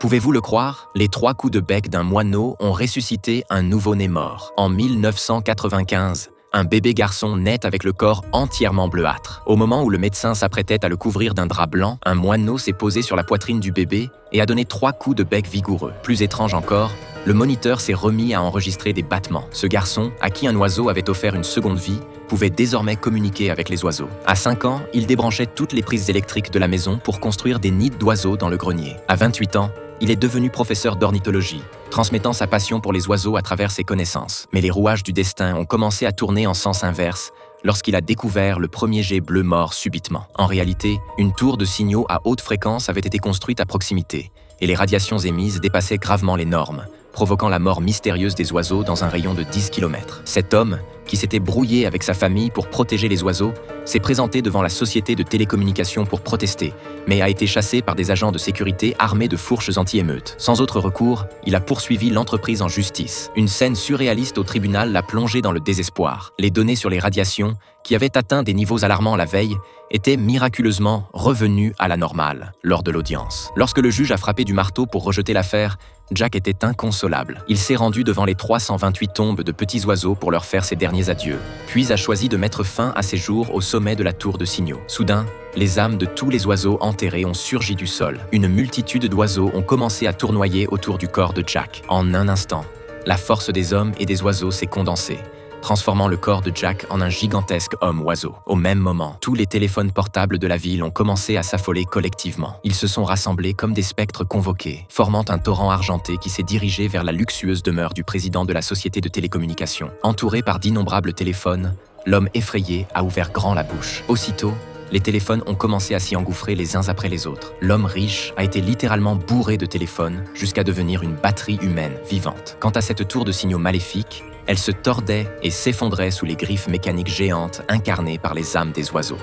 Pouvez-vous le croire? Les 3 coups de bec d'un moineau ont ressuscité un nouveau-né mort. En 1995, un bébé garçon naît avec le corps entièrement bleuâtre. Au moment où le médecin s'apprêtait à le couvrir d'un drap blanc, un moineau s'est posé sur la poitrine du bébé et a donné 3 coups de bec vigoureux. Plus étrange encore, le moniteur s'est remis à enregistrer des battements. Ce garçon, à qui un oiseau avait offert une seconde vie, pouvait désormais communiquer avec les oiseaux. À 5 ans, il débranchait toutes les prises électriques de la maison pour construire des nids d'oiseaux dans le grenier. À 28 ans, il est devenu professeur d'ornithologie, transmettant sa passion pour les oiseaux à travers ses connaissances. Mais les rouages du destin ont commencé à tourner en sens inverse lorsqu'il a découvert le premier jet bleu mort subitement. En réalité, une tour de signaux à haute fréquence avait été construite à proximité, et les radiations émises dépassaient gravement les normes, provoquant la mort mystérieuse des oiseaux dans un rayon de 10 km. Cet homme, qui s'était brouillé avec sa famille pour protéger les oiseaux, s'est présenté devant la société de télécommunications pour protester, mais a été chassé par des agents de sécurité armés de fourches anti-émeutes. Sans autre recours, il a poursuivi l'entreprise en justice. Une scène surréaliste au tribunal l'a plongé dans le désespoir. Les données sur les radiations, qui avaient atteint des niveaux alarmants la veille, étaient miraculeusement revenues à la normale lors de l'audience. Lorsque le juge a frappé du marteau pour rejeter l'affaire, Jack était inconsolable. Il s'est rendu devant les 328 tombes de petits oiseaux pour leur faire ses derniers adieux, puis a choisi de mettre fin à ses jours au sommet de la tour de signaux. Soudain, les âmes de tous les oiseaux enterrés ont surgi du sol. Une multitude d'oiseaux ont commencé à tournoyer autour du corps de Jack. En un instant, la force des hommes et des oiseaux s'est condensée, transformant le corps de Jack en un gigantesque homme-oiseau. Au même moment, tous les téléphones portables de la ville ont commencé à s'affoler collectivement. Ils se sont rassemblés comme des spectres convoqués, formant un torrent argenté qui s'est dirigé vers la luxueuse demeure du président de la société de télécommunications. Entouré par d'innombrables téléphones, l'homme effrayé a ouvert grand la bouche. Aussitôt, les téléphones ont commencé à s'y engouffrer les uns après les autres. L'homme riche a été littéralement bourré de téléphones jusqu'à devenir une batterie humaine vivante. Quant à cette tour de signaux maléfique, elle se tordait et s'effondrait sous les griffes mécaniques géantes incarnées par les âmes des oiseaux.